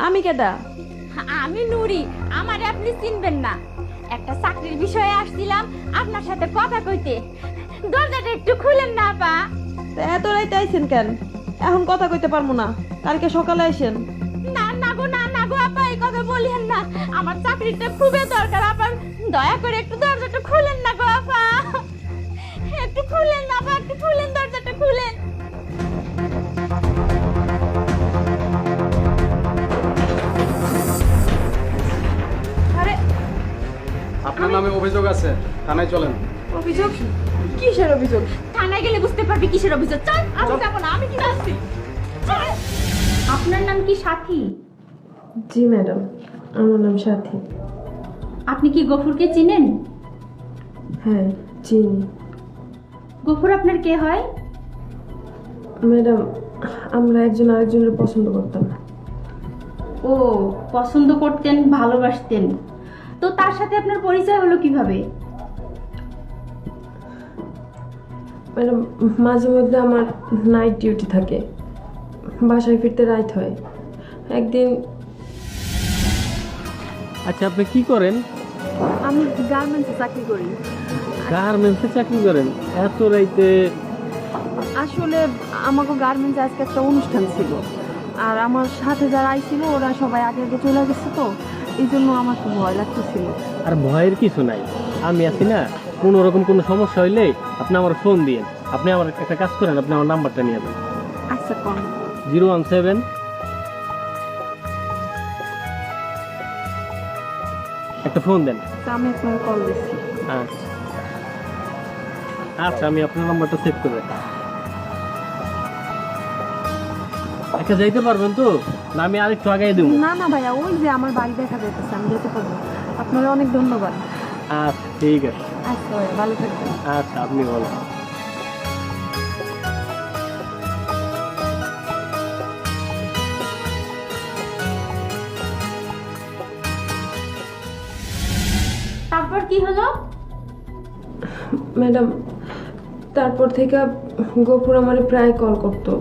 আমি কেডা? আমি নুরি। আমারে আপনি চিনবেন না। একটা চাকরির বিষয়ে আসছিলাম আপনার সাথে কথা কইতে। দরজাটা একটু খুলেন না আপা। এত রাইতে আইছেন কেন? এখন কথা কইতে পারবো না, কালকে সকালে আইসেন। না না গো, না না গো আপা, এই কথা বলিয়েন না। আমার চাকরিটা খুবই দরকার আপা। দয়া করে একটু দরজাটা খুলেন না গো আপা। একটু খুলেন না আপা, একটু খুলেন, দরজাটা খুলেন। আরে আপনার নামে অভিযোগ আছে, থানায় চলেন। অভিযোগ? কিসের অভিযোগ? থানায় গেলে বুঝতে পারবি কিসের অভিযোগ। চল। আমি যাবো না, আমি কি যাচ্ছি। আপনার নাম কি সাথী? জি ম্যাডাম, আমার নাম সাথী। আপনি কি গফুরকে চিনেন? হ্যাঁ চিনি। গফুর আপনার কে হয়? ম্যাডাম, আমরা একজন আরেকজনের পছন্দ করতাম। ও, পছন্দ করতেন, ভালোবাসতেন। তো তার সাথে আপনার পরিচয় হলো কিভাবে? ম্যাডাম, মাঝে মধ্যে আমার নাইট ডিউটি থাকে, বাসায় ফিরতে রাত হয়। একদিন আচ্ছা, আপনি কি করেন? আমি গার্মেন্টসে চাকরি করি। গার্মেন্টসে চাকরি করেন এত রাইতে? আসলে আমাকে গার্মেন্টসে আজকে একটা অনুষ্ঠান ছিল, আর আমার সাথে যারা আইছিল ওরা সবাই আগে আগে চলে গেছে, তো এই জন্য আমার খুব ভয় লাগতেছিল। আর ভয়ের কিছু নাই, আমি আছি না। কোনো রকম কোনো সমস্যা হইলে আপনি আমার ফোন দিয়েন। আপনি আমার একটা কাজ করেন, আপনি আমার নাম্বারটা নিয়ে দেন। আচ্ছা কোন? 017। একটা ফোন দেন। আমি আপনার কল দিচ্ছি। আচ্ছা আচ্ছা, আমি আপনার নাম্বারটা সেভ করে রাখি। একটা যাইতে পারবেন তো? না আমি আরেকটু আগাই দেবো? না না ভাইয়া, ওই যে আমার বাড়ি দেখা যাইতেছে, আমি যেতে পারবো। আপনার অনেক ধন্যবাদ। আচ্ছা ঠিক আছে। আচ্ছা ভাইয়া, ভালো থাকবেন। আচ্ছা, আপনি বলেন। তারপর কি হলো? ম্যাডাম, তারপর থেকে গফুর আমার প্রায় কল করতো,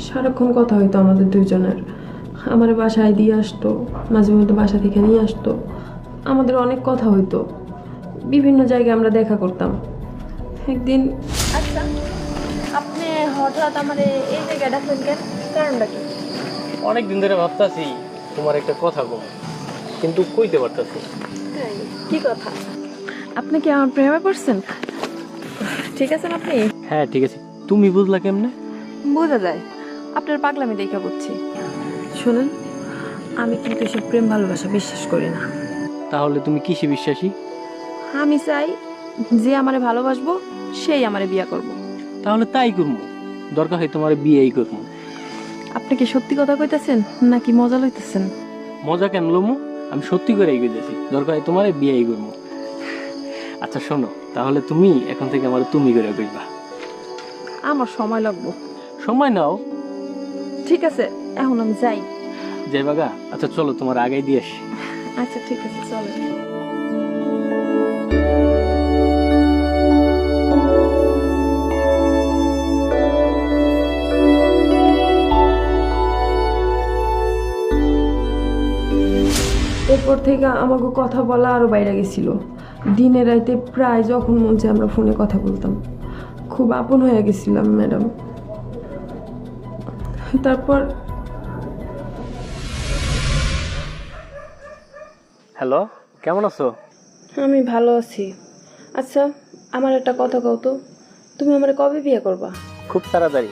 সারাক্ষণ কথা হইতো আমাদের দুইজনের। আমার বাসায় দিয়ে আসতো, মাঝে মধ্যে বাসা থেকে নিয়ে আসতো, আমাদের অনেক কথা হইতো, বিভিন্ন জায়গায় আমরা দেখা করতাম। একদিন আচ্ছা, আপনি হঠাৎ আমার এই জায়গায় ডাকলেন কেন? কারণটা কি? অনেক দিন ধরে ভাবতাছি তোমার একটা কথা বল, কিন্তু কইতে পারতাছি। কি কথা? আপনি কি আমার প্রেমে পড়ছেন? ঠিক আছেন আপনি? হ্যাঁ ঠিক আছে। তুমি বুঝলা কেমনে? বোঝা যায়, আপনার পাগলামি দেখা বুঝছি। শোনেন, আমি কিন্তু এসব প্রেম ভালোবাসা বিশ্বাস করি না। তাহলে তুমি কিসে বিশ্বাসী? আমি চাই যে আমারে ভালোবাসবো সেই আমারে বিয়ে করব। তাহলে তাই করবো, দরকার হয় তোমার বিয়েই করবো। আপনি কি সত্যি কথা কইতাছেন নাকি মজা লইতেছেন? মজা কেন লমু? আমি সত্যি করেই কইতেছি, দরকার হয় তোমার বিয়েই করবো। আচ্ছা শোনো, তাহলে তুমি এখন থেকে আমার তুমি করে কইবা। আমার সময় লাগবে। সময় নাও। ঠিক আছে, এখন আমি যাই। যাইবা গা? আচ্ছা চলো, তোমার আগে দিয়ে আসি। আচ্ছা ঠিক আছে, চলো। এরপর থেকে আমাকে কথা বলা আরো বাইরে গেছিল। দিনে রাইতে প্রায় যখন মন চায় আমরা ফোনে কথা বলতাম, খুব আপন হয়ে গেছিলাম ম্যাডাম। তারপর হ্যালো, কেমন আছো? আমি ভালো আছি। আচ্ছা, আমার একটা কথা কও তো, তুমি আমারে কবে বিয়ে করবা? খুব তাড়াতাড়ি।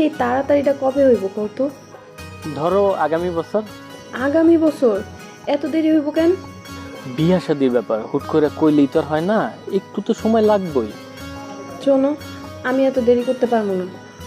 এই তাড়াতাড়িটা কবে হইব কও তো? ধরো আগামী বছর। আগামী বছর? এত দেরি হইব কেন? বিয়া শাদির ব্যাপার, হুট করে কইলেই তো আর হয় না, একটু তো সময় লাগবেই। শোনো, আমি এত দেরি করতে পারবো না।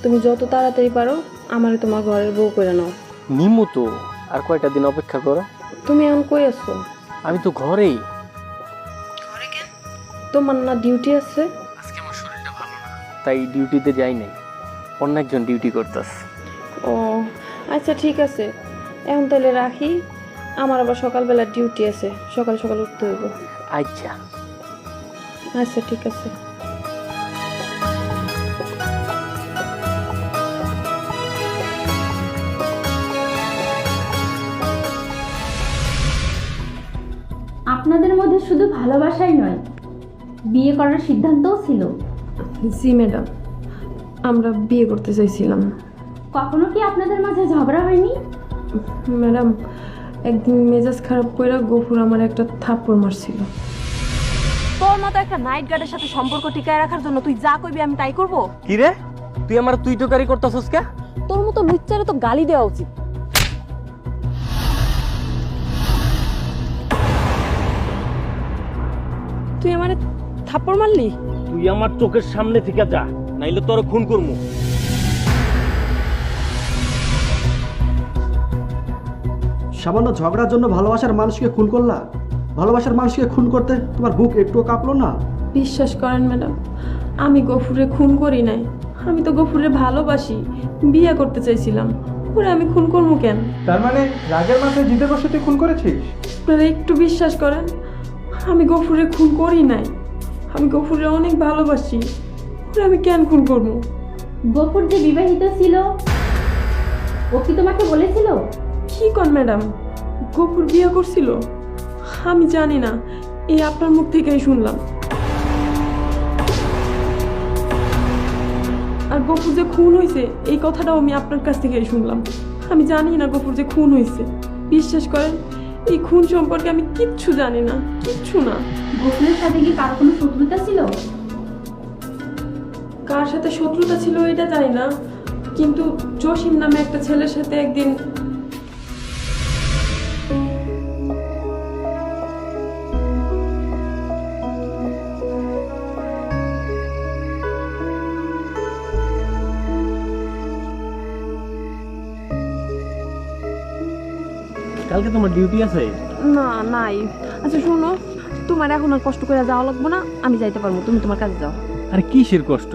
তুমি যত তাড়াতাড়ি পারো আমারে তোমার ঘরের বউ করে নাও। নিমু তো, আর কয়টা দিন অপেক্ষা করো। তুমি এখন কই আছো? আমি তো ঘরেই। তোমার না ডিউটি আছে? আজকে আমার শরীরটা ভালো না, তাই ডিউটিতে যাই নাই, অন্য একজন ডিউটি করতেছে। ও আচ্ছা ঠিক আছে, এখন তাহলে রাখি। আমার আবার সকালবেলা ডিউটি আছে, সকাল সকাল উঠতে হইব। আচ্ছা আচ্ছা ঠিক আছে। ভালোবাসাই নয়, বিয়ে করার সিদ্ধান্তও ছিল। জি ম্যাডাম, আমরা বিয়ে করতে চাইছিলাম। কখনো কি আপনাদের মাঝে ঝগড়া হয়নি? ম্যাডাম, একদিন মেজাজ খারাপ করে গফুর আমার একটা থাপ্পড় মারছিল। তোর মতো একটা নাইট গার্ডের সাথে সম্পর্ক টিকায় রাখার জন্য তুই যা কইবি আমি তাই করব? কি রে, তুই আমার তুই টোকারি করতেছস কে? তোর মতো লুচ্চারে তো গালি দেওয়া উচিত। তুই আমারে থাপ্পড় মারলি? তুই আমার চোখের সামনে থেকে যা, নাইলে তোর খুন করবো। সামান্য ঝগড়ার জন্য ভালোবাসার মানুষকে খুন করলা? ভালোবাসার মানুষকে খুন করতে তোমার বুক একটুও কাঁপলো না? বিশ্বাস করেন ম্যাডাম, আমি গফুরে খুন করি নাই। আমি তো গফুরে ভালোবাসি, বিয়ে করতে চাইছিলাম। ওরে আমি খুন করবো কেন? তার মানে রাগের মাথায় জিতে বসে তুই খুন করেছিস? আপনারা একটু বিশ্বাস করেন, আমি গফুরে খুন করি নাই। আমি গফুরে অনেক ভালোবাসি। ওরে আমি কেন খুন করবো? গফুর যে বিবাহিত ছিল, ও কি তোমাকে বলেছিল? কি কন ম্যাডাম, গফুর বিয়ে করছিল? আমি জানি না, এই আপনার মুখ থেকেই শুনলাম। আর গফুর যে খুন হয়েছে এই কথাটাও আমি আপনার কাছ থেকেই শুনলাম। আমি জানি না গফুর যে খুন হয়েছে। বিশ্বাস করেন, এই খুন সম্পর্কে আমি কিচ্ছু জানি না, কিচ্ছু না। গফুরের সাথে কি কারো কোনো শত্রুতা ছিল? কার সাথে শত্রুতা ছিল এটা জানি না, কিন্তু জসিম নামে একটা ছেলের সাথে একদিন কালকে তোমার ডিউটি আছে? না, নাই। আচ্ছা শোনো, তোমার এখন আর কষ্ট করে যাওয়া লাগবে না, আমি যাইতে পারবো, তুমি তোমার কাজে যাও। আরে কিসের কষ্ট,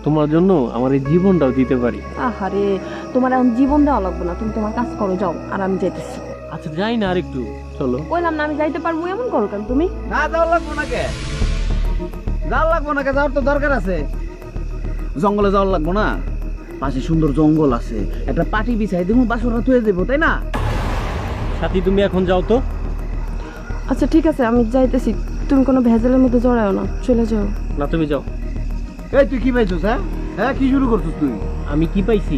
তোমার জন্য আমার এই জীবনটাও দিতে পারি। আহারে, তোমার এখন জীবন দেওয়া লাগবে না, তুমি তোমার কাজ করো, যাও। আর আমি যাইতেছি। আচ্ছা যাই না, আর একটু চলো। কইলাম না আমি যাইতে পারবো, এমন করো কেন তুমি? না, যাওয়ার লাগবো না কে? যাওয়ার লাগবো না কে? যাওয়ার তো দরকার আছে। জঙ্গলে যাওয়ার লাগবো না? পাশে সুন্দর জঙ্গল আছে, একটা পাটি বিছাই দেবো, বাসরা তুলে দেবো, তাই না? সাথী তুমি এখন যাও তো। আচ্ছা ঠিক আছে, আমি যাইতেছি। তুমি কোনো ভেজালের মধ্যে জড়াও না, চলে যাও। না তুমি যাও। এই তুই কি পাইছিস? হ্যাঁ হ্যাঁ, কি শুরু করছিস তুই? আমি কি পাইছি?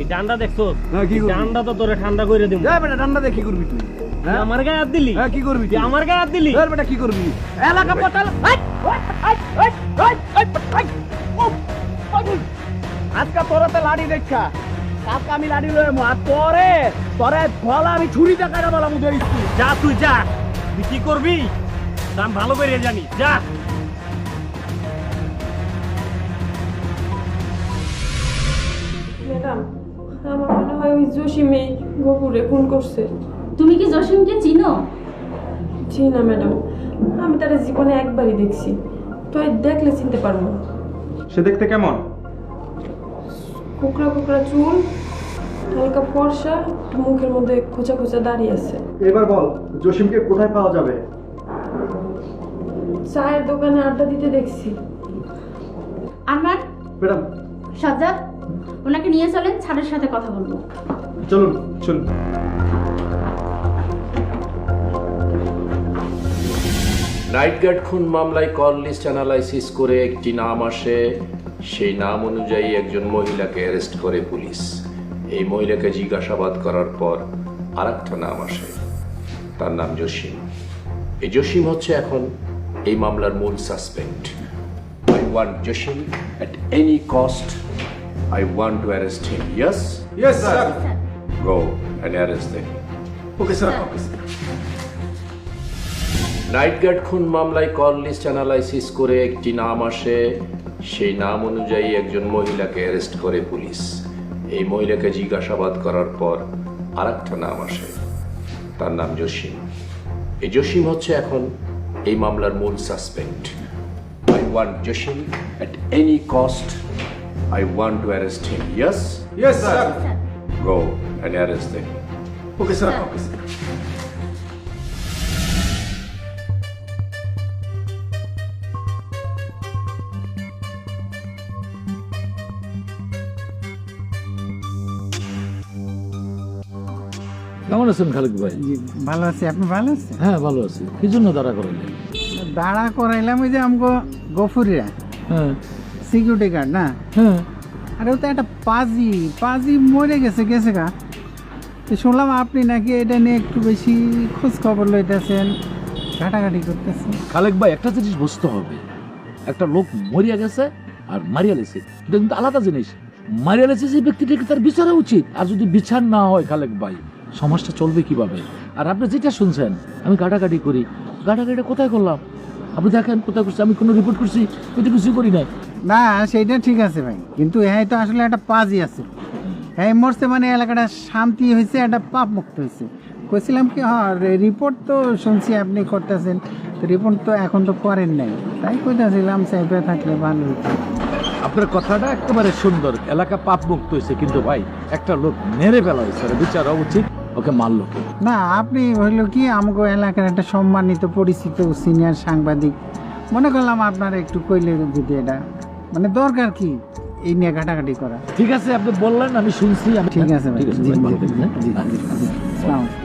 এই ডান্ডা দেখছো? হ্যাঁ, কি করবি? ডান্ডা তো তোরে ঠান্ডা করে দিব। এই বেটা, ডান্ডা দিয়ে কি করবি তুই? হ্যাঁ, আমার গায়ে হাত দিলি? হ্যাঁ, কি করবি তুই তুই? আমার গায়ে হাত দিলি? এই বেটা, কি করবি? এলাকা পটাল। আজকে তোরাতে লাড়ি দেখা, আজকে আমি লাড়ি লয়ে আর তোরে গলা আমি ছুরি দেখাই বলা মুদে দিচ্ছি। যা তুই যা, তুই কি করবি তা আমি ভালো করে জানি। যা। ম্যাডাম, আমার মনে হয় ওই জসিমে গফুরে খুন করছে। তুমি কি জসিমকে চিনো? জি না ম্যাডাম, আমি তার জীবনে একবারই দেখছি, তো এই দেখলে চিনতে পারবো। সে দেখতে কেমন? কুকড়া কুকড়া চুল, হালকা ফর্সা, একটু মুখের মধ্যে খোঁচা খোঁচা দাঁড়িয়ে আছে। এবার বল, জসিমকে কোথায় পাওয়া যাবে? চায়ের দোকানে আড্ডা দিতে দেখছি। আমার ম্যাডাম, সাজ্জাদ, ওনাকে নিয়ে চলেন, ছাড়ের সাথে কথা বলবো। চলুন চলুন। নাইট গার্ড খুন মামলায় কল লিস্ট অ্যানালাইসিস করে একটি নাম আসে। সেই নাম অনুযায়ী একজন মহিলাকে অ্যারেস্ট করে পুলিশ। এই মহিলাকে জিজ্ঞাসাবাদ করার পর আরেকটা নাম আসে, তার নাম জসিম। এই জসিম হচ্ছে এখন এই মামলার মূল suspect. I want Jasim at any cost. I want to arrest him. Yes, yes sir. Go and arrest them. Okay sir, okay sir. Night guard খুন মামলায় কল লিস্ট অ্যানালাইসিস করে একটি নাম আসে। সেই নাম অনুযায়ী একজন মহিলাকে অ্যারেস্ট করে পুলিশ। এই মহিলাকে জিজ্ঞাসাবাদ করার পর আরেকটা নাম আসে, তার নাম জসিম। এই জসিম হচ্ছে এখন এই মামলার মূল suspect. I want Jasim at any cost. I want to arrest him. Yes, yes sir. Go and arrest them. Okay sir, okay sir. কেমন আছেন খালেক ভাই? জি ভালো আছি, আপনি ভালো আছেন? হ্যাঁ ভালো আছি। কি জন্য দাঁড়া করাইলেন? দাঁড়া করাইলাম ওই যে আমগো গফুরিরা হ্যাঁ সিকিউরিটি গার্ড না, হ্যাঁ। আরে ও তো একটা পাজি মরে গেছে গা। তো শুনলাম আপনি নাকি এটা নিয়ে একটু বেশি খোঁজ খবর লইতেছেন, ঘাটাঘাটি করতেছেন। খালেক ভাই, একটা জিনিস বুঝতে হবে, একটা লোক মরিয়া গেছে আর মারিয়া লেছে, এটা কিন্তু আলাদা জিনিস। মারিয়া লেছে সেই ব্যক্তিটাকে তার বিচারা উচিত, আর যদি বিচার না হয় খালেক ভাই সমাজটা চলবে কিভাবে? আর আপনি যেটা শুনছেন আমি ঘাটাঘাটি করি, ঘাটাঘাটিটা কোথায় করলাম আপনি দেখেন কোথায় করছি? আমি কোনো রিপোর্ট করছি? কিন্তু কিছু করি নাই। না সেইটা ঠিক আছে ভাই, কিন্তু হ্যাঁ তো আসলে একটা পাজি আছে, হ্যাঁ মরছে মানে এলাকাটা শান্তি হয়েছে, একটা পাপ মুক্ত হয়েছে। কইছিলাম কি, হ্যাঁ রিপোর্ট তো শুনছি আপনি করতেছেন, তো রিপোর্ট তো এখন তো করেন নাই, তাই কইতেছিলাম সাইফে থাকলে ভালো হতো। আপনার কথাটা একেবারে সুন্দর, এলাকা পাপ মুক্ত হয়েছে, কিন্তু ভাই একটা লোক মেরে ফেলা হয়েছে, বিচার উচিত, ওকে মারলো কে? না আপনি হইল কি আমাকে এলাকার একটা সম্মানিত পরিচিত সিনিয়র সাংবাদিক, মনে করলাম আপনার একটু কইলে যদি এটা মানে দরকার কি এই নিয়ে ঘাটাঘাটি করা। ঠিক আছে, আপনি বললেন, আমি শুনছি। ঠিক আছে ভাই, ঠিক আছে জি, ভাই, ভালো জি, থাকবেন, হ্যাঁ? জি, জি, জি, জি। আসসালামু আলাইকুম।